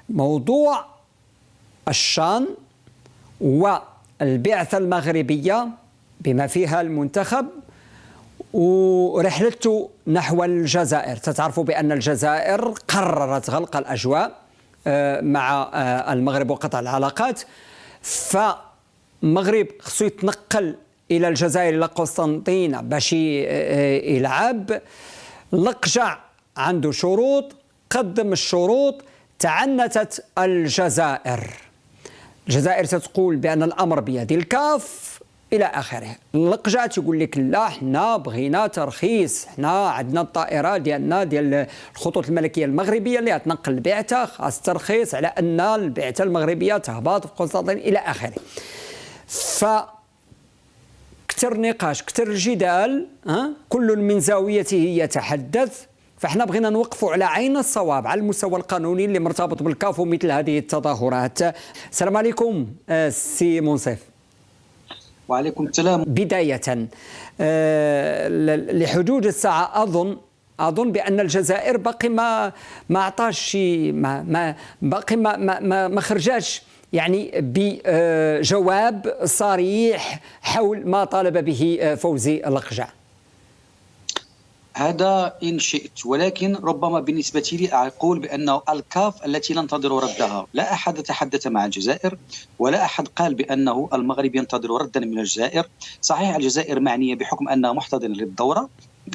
موضوع الشان والبعثة المغربية بما فيها المنتخب ورحلته نحو الجزائر. تتعرفوا بأن الجزائر قررت غلق الأجواء مع المغرب وقطع العلاقات، فالمغرب خصو يتنقل إلى الجزائر إلى قسنطينة باش يلعب. لقجع عنده شروط، قدم الشروط، تعنتت الجزائر تتقول بأن الأمر بيد الكاف إلى آخره. لقجع تقول لك لا، حنا بغينا ترخيص، حنا عندنا الطائرة ديالنا ديال الخطوط الملكية المغربية اللي غتنقل البعثة، خاص ترخيص على أن البعثة المغربية تهبط في قسنطينة إلى آخره. كتر نقاش، كتر الجدال، كل من زاويته يتحدث. فاحنا بغينا نوقفوا على عين الصواب على المستوى القانوني اللي مرتبط بالكاف ومثل هذه التظاهرات. السلام عليكم سي منصف. وعليكم السلام. بداية لحدود الساعة أظن بأن الجزائر باقي ما عطاش شي باقي ما خرجاش يعني بجواب صريح حول ما طالب به فوزي لقجع. هذا إن شئت، ولكن ربما بالنسبة لي أقول بأنه الكاف التي ننتظر ردها. لا أحد تحدث مع الجزائر ولا أحد قال بأنه المغرب ينتظر ردا من الجزائر. صحيح الجزائر معنية بحكم أنها محتضنة للدورة،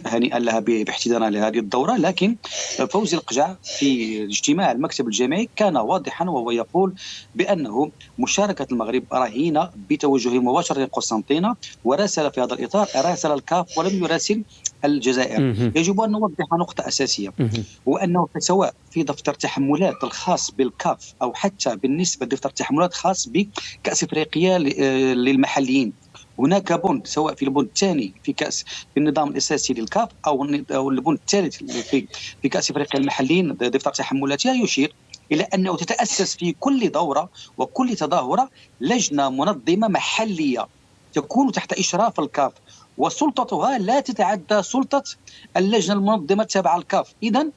هنيئا لها باحتضانها لهذه الدورة، لكن فوزي لقجع في اجتماع المكتب الجامعي كان واضحا وهو يقول بأنه مشاركة المغرب رهينة بتوجه مباشرة لقسنطينة، وراسل في هذا الإطار راسل الكاف ولم يراسل الجزائر. يجب أن نوضح نقطة أساسية، وأنه سواء في دفتر تحملات الخاص بالكاف أو حتى بالنسبة لدفتر تحملات خاص بكأس إفريقيا للمحليين، هناك بند سواء في البند الثاني في كأس في النظام الأساسي للكاف أو البند الثالث في كأس إفريقيا المحليين دفتر تحملاتها، يشير إلى أنه تتأسس في كل دورة وكل تظاهرة لجنة منظمة محلية تكون تحت إشراف الكاف، وسلطتها لا تتعدى سلطة اللجنة المنظمة تابعة الكاف. إذن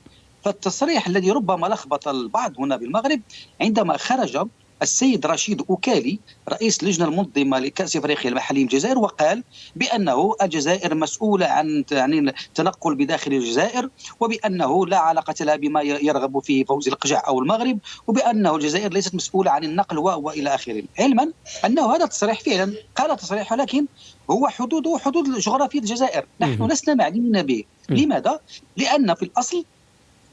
فالتصريح الذي ربما لخبط البعض هنا بالمغرب عندما خرج السيد رشيد أوكالي رئيس اللجنة المنظمة لكأس إفريقيا المحلي الجزائر وقال بأنه الجزائر مسؤولة عن التنقل بداخل الجزائر، وبأنه لا علاقة لها بما يرغب فيه فوزي لقجع أو المغرب، وبأنه الجزائر ليست مسؤولة عن النقل وإلى آخره، علما أنه هذا التصريح فعلا قال تصريح، ولكن هو حدوده حدود جغرافية الجزائر، نحن لسنا معنيين به. لماذا؟ لأن في الأصل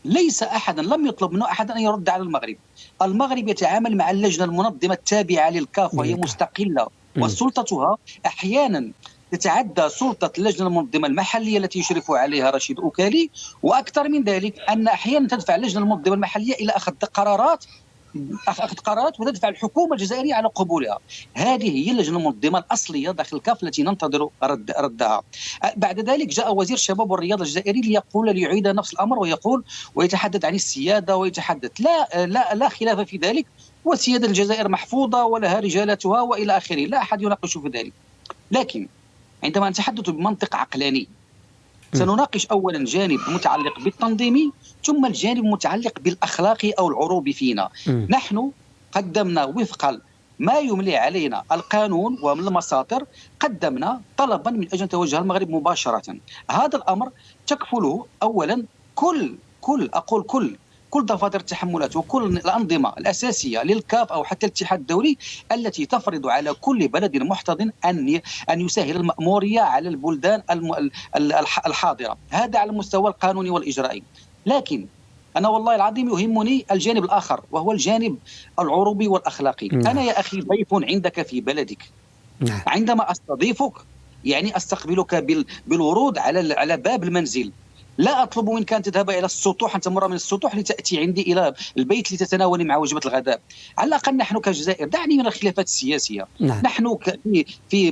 ليس أحدا لم يطلب منه أحد أن يرد على المغرب. المغرب يتعامل مع اللجنة المنظمة التابعة للكاف وهي مستقلة، وسلطتها أحيانا تتعدى سلطة اللجنة المنظمة المحلية التي يشرف عليها رشيد أوكالي، وأكثر من ذلك أن أحيانا تدفع اللجنة المنظمة المحلية إلى أخذ قرارات وتدفع الحكومة الجزائرية على قبولها. هذه هي اللجنة المنظمة الأصلية داخل الكاف التي ننتظر ردها. بعد ذلك جاء وزير الشباب والرياضة الجزائري ليعيد نفس الأمر ويتحدث عن السيادة ويتحدث لا خلاف في ذلك، والسيادة الجزائر محفوظة ولها رجالتها وإلى آخره، لا أحد يناقش في ذلك. لكن عندما نتحدث بمنطق عقلاني سنناقش أولا جانب متعلق بالتنظيمي ثم الجانب المتعلق بالأخلاقي أو العروبي فينا. نحن قدمنا وفق ما يملي علينا القانون ومن المساطر، قدمنا طلبا من أجل توجه المغرب مباشرة. هذا الأمر تكفله أولا كل دفاتر التحملات وكل الأنظمة الأساسية للكاف أو حتى الاتحاد الدولي التي تفرض على كل بلد محتضن أن يسهل المأمورية على البلدان الحاضرة. هذا على المستوى القانوني والإجرائي. لكن أنا والله العظيم يهمني الجانب الآخر وهو الجانب العروبي والأخلاقي. أنا يا أخي ضيف عندك في بلدك، عندما أستضيفك يعني أستقبلك بالورود على باب المنزل، لا أطلب منك أن تذهب إلى السطوح، أن تمر من السطوح لتأتي عندي إلى البيت لتتناولي مع وجبة الغداء. على الأقل نحن كجزائر، دعني من الخلافات السياسية، نحن في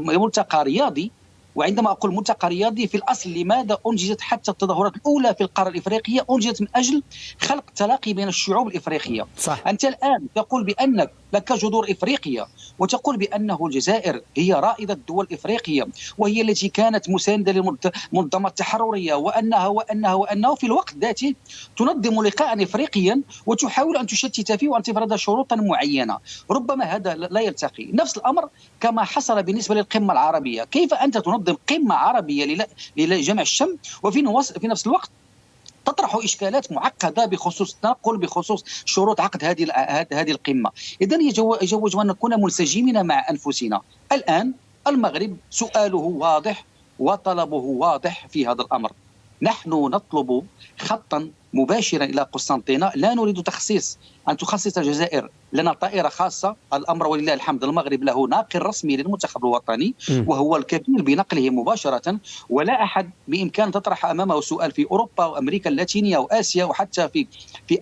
ملتقى رياضي وعندما أقول ملتقى رياضي في الأصل لماذا أنجزت حتى التظاهرات الأولى في القارة الإفريقية؟ أنجزت من أجل خلق تلاقي بين الشعوب الإفريقية. صح. أنت الآن تقول بأنك لك جذور إفريقية، وتقول بأنه الجزائر هي رائدة الدول الإفريقية وهي التي كانت مساندة للمنظمات التحررية وأنه في الوقت ذاته تنظم لقاء إفريقيا وتحاول أن تشتت فيه وأن تفرض شروطا معينة. ربما هذا لا يلتقي. نفس الأمر كما حصل بالنسبة للقمة العربية. كيف أنت تنظم قمة عربية لجمع الشمل وفي نفس الوقت تطرح إشكالات معقدة بخصوص التنقل، بخصوص شروط عقد هذه القمة؟ إذن يجوز أن نكون منسجمين مع أنفسنا. الآن المغرب سؤاله واضح وطلبه واضح في هذا الأمر. نحن نطلب خطا مباشرا إلى قسنطينة. لا نريد أن تخصص الجزائر لنا طائرة خاصة. الأمر ولله الحمد المغرب له ناقل رسمي للمنتخب الوطني وهو الكفيل بنقله مباشرة، ولا أحد بإمكان تطرح أمامه سؤال في أوروبا وأمريكا اللاتينية وآسيا وحتى في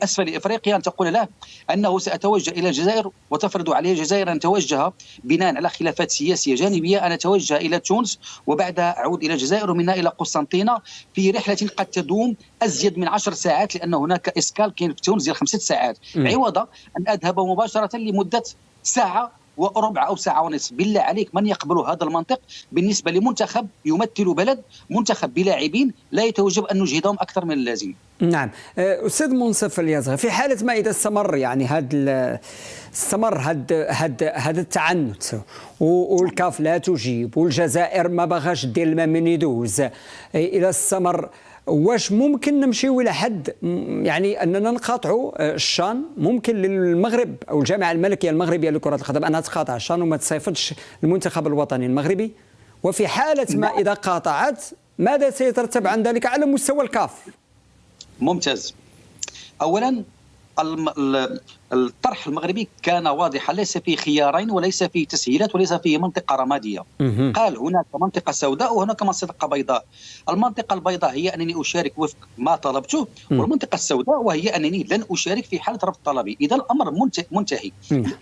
أسفل إفريقيا أن تقول له أنه سأتوجه إلى الجزائر وتفرض عليه الجزائر أن توجه بناء على خلافات سياسية جانبية. أنا أتوجه إلى تونس وبعدها أعود إلى الجزائر ومنها إلى قسنطينة في رحلة قد تدوم أزيد من 10 ساعات، لأن هناك إسكال كاين في تونس ديال 5 ساعات، عوض أن أذهب مباشرة لمدة ساعة وربع أو ساعة ونصف. بالله عليك من يقبل هذا المنطق بالنسبة لمنتخب يمثل بلد، منتخب بلاعبين لا يتوجب أن نجهدهم أكثر من اللازم؟ نعم. أستاذ منصف اليزغي، في حالة ما إذا استمر يعني هذا التعنت والكاف لا تجيب والجزائر ما بغاش دير الماء من يدوز، إذا استمر واش ممكن نمشيو الى حد يعني اننا نقاطعوا الشان؟ ممكن للمغرب او الجامعه الملكيه المغربيه لكره القدم انها تقاطع الشان وما تصيفطش المنتخب الوطني المغربي؟ وفي حاله ما اذا قاطعت ماذا سيترتب عن ذلك على مستوى الكاف؟ ممتاز. اولا الطرح المغربي كان واضحا، ليس فيه خيارين وليس فيه تسهيلات وليس فيه منطقة رمادية. قال هناك منطقة سوداء وهناك منطقة بيضاء. المنطقة البيضاء هي أنني أشارك وفق ما طلبته، والمنطقة السوداء وهي أنني لن أشارك في حالة رفض طلبي. إذا الأمر منتهي.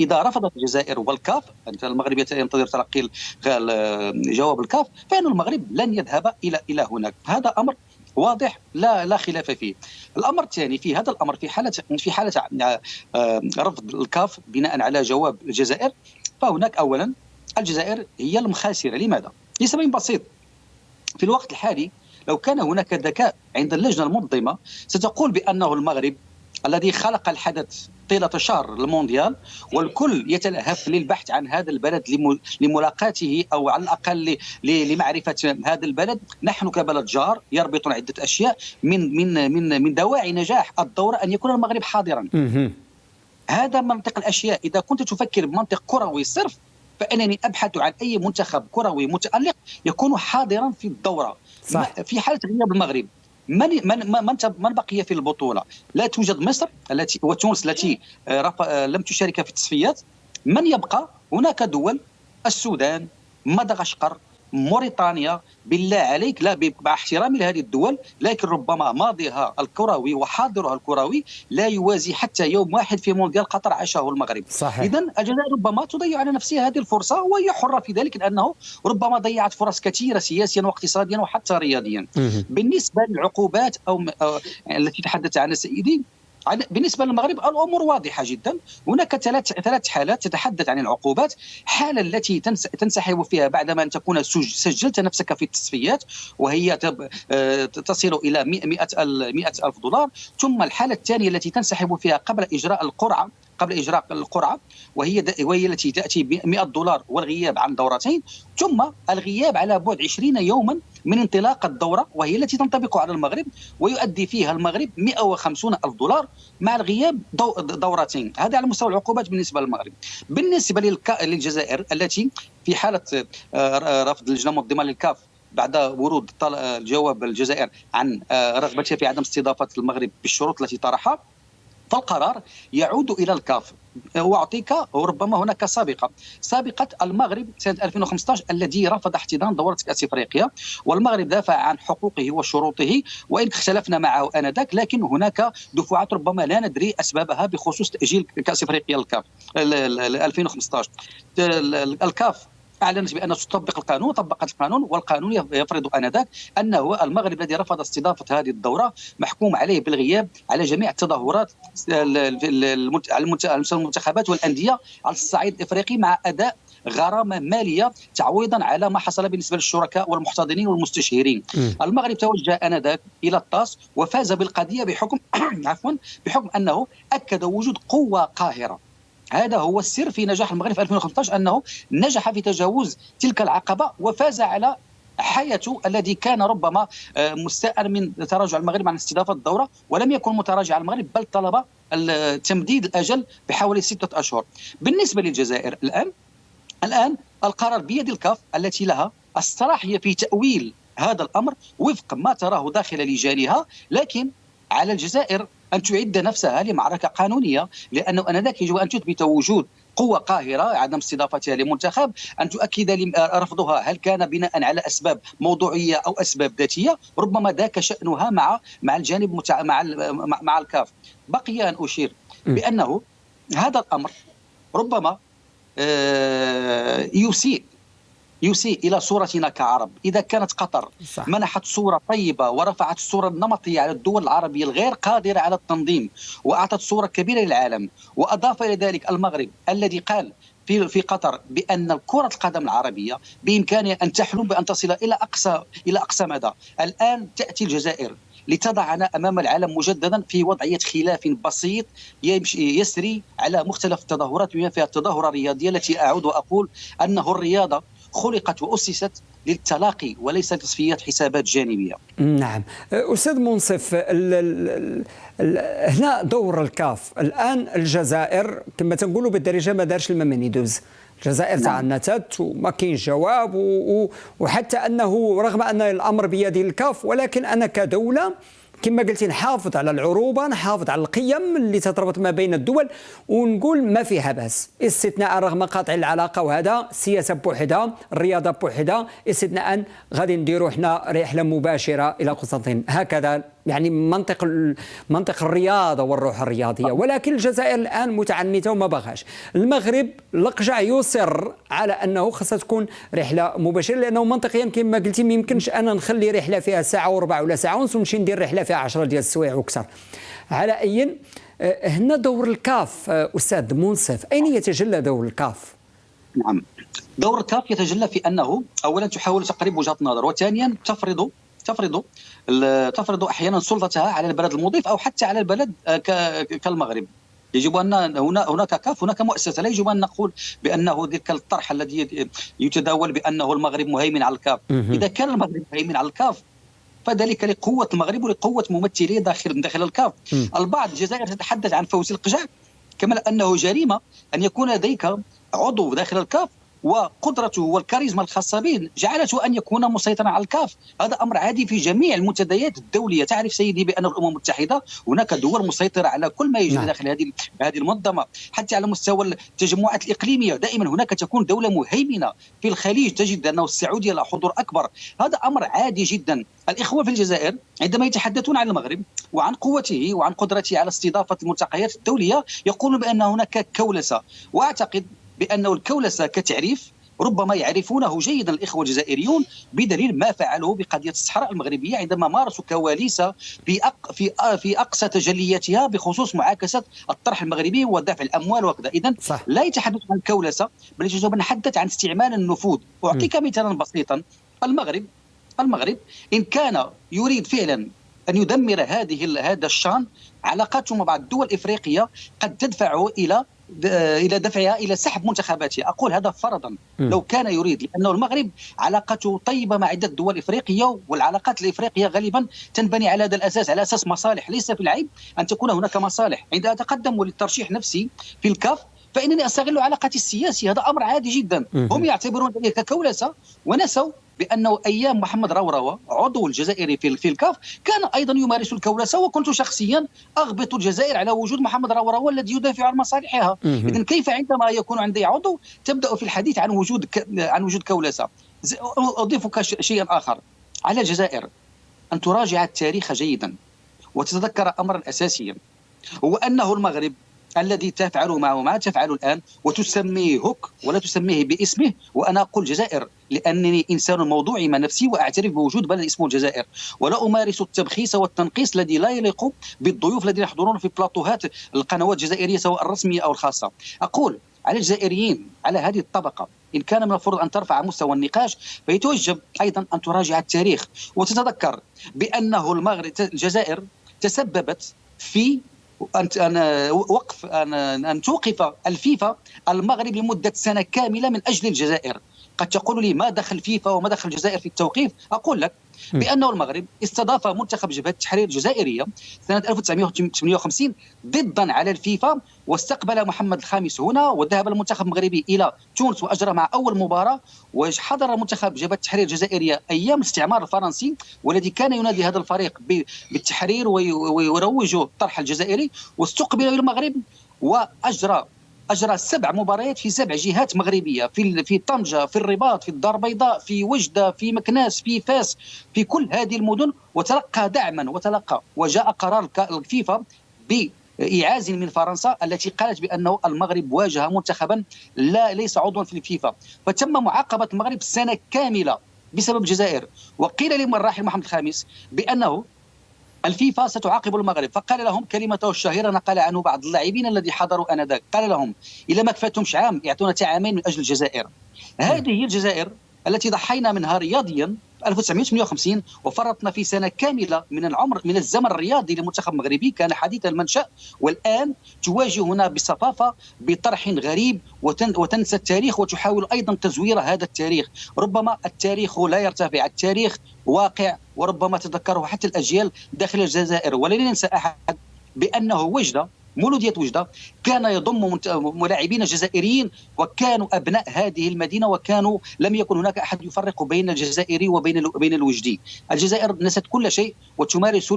إذا رفضت الجزائر والكاف، أنت المغرب ينتظر تلقي جواب الكاف، فإن المغرب لن يذهب إلى هناك. هذا أمر واضح لا خلاف فيه. الامر الثاني في هذا الامر في حاله رفض الكاف بناء على جواب الجزائر، فهناك اولا الجزائر هي المخاسره. لماذا؟ لسبب بسيط. في الوقت الحالي لو كان هناك ذكاء عند اللجنه المنظمه ستقول بانه المغرب الذي خلق الحدث طيلة شهر المونديال والكل يتلهف للبحث عن هذا البلد لملاقاته أو على الأقل لمعرفة هذا البلد. نحن كبلد جار يربط عدة أشياء من دواعي نجاح الدورة أن يكون المغرب حاضرا. هذا منطق الأشياء. إذا كنت تفكر بمنطق كروي صرف فإنني أبحث عن أي منتخب كروي متألق يكون حاضرا في الدورة. صح. في حالة غياب المغرب من بقي في البطولة؟ لا توجد مصر وتونس التي لم تشارك في التصفيات. من يبقى؟ هناك دول السودان، مدغشقر، موريتانيا. بالله عليك، لا مع احترامي لهذه الدول، لكن ربما ماضيها الكروي وحاضرها الكروي لا يوازي حتى يوم واحد في مونديال قطر عاشه المغرب. إذا الجزائر ربما تضيع على نفسها هذه الفرصة وهي حرة في ذلك، لأنه ربما ضيعت فرص كثيرة سياسيا واقتصاديا وحتى رياضيا. بالنسبة للعقوبات أو التي تحدث عنها سيدي، بالنسبة للمغرب الأمور واضحة جدا. هناك ثلاث حالات تتحدث عن العقوبات. حالة التي تنسحب فيها بعدما أن تكون سجلت نفسك في التصفيات وهي تصل إلى 100,000 دولار. ثم الحالة الثانية التي تنسحب فيها قبل إجراء القرعة وهي التي تأتي ب$100 والغياب عن دورتين، ثم الغياب على بعد 20 يوما من انطلاق الدورة وهي التي تنطبق على المغرب ويؤدي فيها المغرب 150,000 دولار مع الغياب دورتين. هذا على مستوى العقوبات بالنسبة للمغرب. بالنسبة للجزائر التي في حالة رفض اللجنة المنظمة للكاف بعد ورود جواب الجزائر عن رغبتها في عدم استضافة المغرب بالشروط التي طرحها، فالقرار يعود إلى الكاف. وأعطيك ربما هناك سابقة المغرب سنة 2015 الذي رفض احتضان دورة كأس إفريقيا، والمغرب دافع عن حقوقه وشروطه وإن اختلفنا معه آنذاك، لكن هناك دفعات ربما لا ندري أسبابها بخصوص تأجيل كأس إفريقيا الكاف 2015. الكاف اعلنت بان تطبق القانون، طبقت القانون، والقانون يفرض انذاك انه المغرب الذي رفض استضافه هذه الدوره محكوم عليه بالغياب على جميع التظاهرات على المنتخبات والانديه على الصعيد الافريقي، مع اداء غرامه ماليه تعويضا على ما حصل بالنسبه للشركاء والمحتضنين والمستشهرين. المغرب توجه انذاك الى الطاس وفاز بالقضيه بحكم بحكم انه اكد وجود قوه قاهره. هذا هو السر في نجاح المغرب في 2015، انه نجح في تجاوز تلك العقبه وفاز على حياته الذي كان ربما مستاء من تراجع المغرب عن استضافه الدوره، ولم يكن متراجع المغرب بل طلب تمديد الاجل بحوالي 6 أشهر. بالنسبه للجزائر الآن القرار بيد الكاف التي لها الصلاحية في تأويل هذا الأمر وفق ما تراه داخل لجانها، لكن على الجزائر أن تعد نفسها لمعركة قانونية، لأنه أنذاك يجب أن تثبت وجود قوة قاهرة عدم استضافتها لمنتخب، أن تؤكد رفضها هل كان بناء على أسباب موضوعية أو أسباب ذاتية، ربما ذاك شأنها مع الجانب مع الكاف. بقي أن أشير بأنه هذا الأمر ربما يسيء إلى صورتنا كعرب. إذا كانت قطر منحت صورة طيبة ورفعت الصورة النمطية على الدول العربية الغير قادرة على التنظيم وأعطت صورة كبيرة للعالم، وأضاف إلى ذلك المغرب الذي قال في قطر بأن كرة القدم العربية بإمكانها أن تحلم بأن تصل إلى أقصى مدى، الآن تأتي الجزائر لتضعنا أمام العالم مجددا في وضعية خلاف بسيط يسري على مختلف التظاهرات، بما فيها التظاهرة الرياضية التي أعود وأقول أنه الرياضة خلقت وأسست للتلاقي وليس لتصفيات حسابات جانبية. نعم أستاذ منصف، هنا دور الكاف الآن. الجزائر كما تنقولوا بالدارجة ما دارش الماء من يدوز. الجزائر تعنتت وما كاينش جواب، وحتى أنه رغم أن الأمر بيد الكاف، ولكن أنا كدولة كما قلتي نحافظ على العروبة، نحافظ على القيم اللي تتربط ما بين الدول، ونقول ما فيها بأس، استثناء رغم قطع العلاقة، وهذا السياسة بوحدها، الرياضة بوحدها، استثناء غادي نديروا احنا رحلة مباشرة إلى قسنطين، هكذا يعني منطق الرياضة والروح الرياضية. ولكن الجزائر الآن متعنتة وما بغاش. المغرب لقجع يصر على أنه خاصها تكون رحلة مباشرة، لأنه منطقيا كما قلتي ما يمكنش أنا نخلي رحلة فيها ساعة وربع ولا ساعة ونص ونمشي ندير رحلة فيها 10 ديال السوايع وكثر. على أي هنا دور الكاف أستاذ منصف، أين يتجلى دور الكاف؟ نعم، دور الكاف يتجلى في أنه أولا تحاول تقريب وجهة نظر، وثانيا تفرض احيانا سلطتها على البلد المضيف او حتى على البلد كالمغرب. يجب ان هناك كاف، هناك مؤسسه، لا يجب ان نقول بانه ذلك الطرح الذي يتداول بانه المغرب مهيمن على الكاف. اذا كان المغرب مهيمن على الكاف فذلك لقوه المغرب ولقوه ممثليه داخل الكاف. البعض الجزائر تتحدث عن فوز القجع، كما انه جريمه ان يكون لديك عضو داخل الكاف وقدرته والكاريزما الخاصة به جعلته أن يكون مسيطرا على الكاف. هذا أمر عادي في جميع المنتديات الدولية. تعرف سيدي بأن الأمم المتحدة هناك دول مسيطرة على كل ما يجري داخل هذه المنظمة، حتى على مستوى التجمعات الإقليمية دائما هناك تكون دولة مهيمنة. في الخليج تجد أن السعودية لها حضور أكبر. هذا أمر عادي جدا. الإخوة في الجزائر عندما يتحدثون عن المغرب وعن قوته وعن قدرته على استضافة الملتقيات الدولية يقولون بأن هناك كولسة، وأعتقد بأنه الكولسة كتعريف ربما يعرفونه جيدا الإخوة الجزائريون بدليل ما فعلوه بقضية الصحراء المغربية عندما مارسوا كواليس في أقصى تجلياتها بخصوص معاكسة الطرح المغربي ودفع الأموال وكذا. إذن لا يتحدث عن الكولسة بل يجب أن نتحدث عن استعمال النفوذ. أعطيك مثالا بسيطا. المغرب إن كان يريد فعلا أن يدمر هذا الشان، علاقاته مع الدول الإفريقية قد تدفعه إلى دفعها إلى سحب منتخباتها. أقول هذا فرضا لو كان يريد، لأنه المغرب علاقته طيبة مع عدة دول إفريقية، والعلاقات الإفريقية غالبا تنبني على هذا الأساس، على أساس مصالح. ليس في العيب أن تكون هناك مصالح. عندما أتقدم للترشيح نفسي في الكاف فإنني أستغل علاقتي السياسية، هذا أمر عادي جدا. هم يعتبرون ذلك ككولسة ونسوا بأنه أيام محمد روروة عضو الجزائري في الكاف كان أيضا يمارس الكولسة، وكنت شخصيا أغبط الجزائر على وجود محمد روروة الذي يدافع عن مصالحها. إذن كيف عندما يكون عندي عضو تبدأ في الحديث عن وجود كولسة؟ أضيفك شيئا آخر على الجزائر، أن تراجع التاريخ جيدا وتتذكر أمرا أساسيا، هو أنه المغرب الذي تفعله معه ما تفعله الآن وتسميه هوك ولا تسميه باسمه. وأنا أقول الجزائر لأنني إنسان موضوعي مع نفسي وأعترف بوجود بلد اسمه الجزائر، ولا أمارس التبخيس والتنقيص الذي لا يليق بالضيوف الذين يحضرون في بلاطوهات القنوات الجزائرية سواء الرسمية أو الخاصة. أقول على الجزائريين، على هذه الطبقة، إن كان من المفروض أن ترفع مستوى النقاش فيتوجب أيضا أن تراجع التاريخ وتتذكر بأنه الجزائر تسببت في أن توقف الفيفا المغرب لمدة سنة كاملة من أجل الجزائر. قد تقول لي ما دخل فيفا وما دخل الجزائر في التوقيف؟ أقول لك بأنه المغرب استضاف منتخب جبهة التحرير الجزائرية سنة 1958 ضدا على الفيفا، واستقبل محمد الخامس هنا، وذهب المنتخب المغربي إلى تونس وأجرى مع أول مباراة، وحضر منتخب جبهة التحرير الجزائرية أيام الاستعمار الفرنسي والذي كان ينادي هذا الفريق بالتحرير ويروج الطرح الجزائري، واستقبل إلى المغرب أجرى 7 مباريات في 7 جهات مغربية، في طنجة، في الرباط، في الدار البيضاء، في وجدة، في مكناس، في فاس، في كل هذه المدن، وتلقى دعما وجاء قرار الفيفا بإعاز من فرنسا التي قالت بأنه المغرب واجه منتخبا ليس عضوا في الفيفا، فتم معاقبة المغرب سنة كاملة بسبب الجزائر. وقيل للراحل محمد الخامس بأنه الفيفا ستعاقب المغرب، فقال لهم كلمته الشهيرة نقل عنه بعض اللاعبين الذي حضروا آنذاك، قال لهم إلا ما كفاتهمش عام يعطونا عامين من أجل الجزائر. هذه هي الجزائر التي ضحينا منها رياضيا 1958 وفرطنا في سنة كاملة من الزمن الرياضي للمنتخب المغربي، كان حديث المنشأ، والآن تواجهنا بصفافة بطرح غريب وتنسى التاريخ وتحاول أيضا تزوير هذا التاريخ. ربما التاريخ لا يرتفع، التاريخ واقع، وربما تذكره حتى الأجيال داخل الجزائر. ولن ننسى أحد بأنه وجدة، مولودية وجدة، كان يضم ملاعبين جزائريين وكانوا أبناء هذه المدينة، وكانوا لم يكن هناك أحد يفرق بين الجزائري وبين الوجدي. الجزائر نست كل شيء وتمارس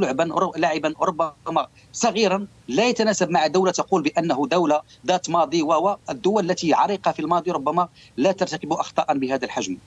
لاعبا ربما صغيرا لا يتناسب مع دولة تقول بأنه دولة ذات ماضي، والدول التي عريقة في الماضي ربما لا ترتكب أخطاء بهذا الحجم.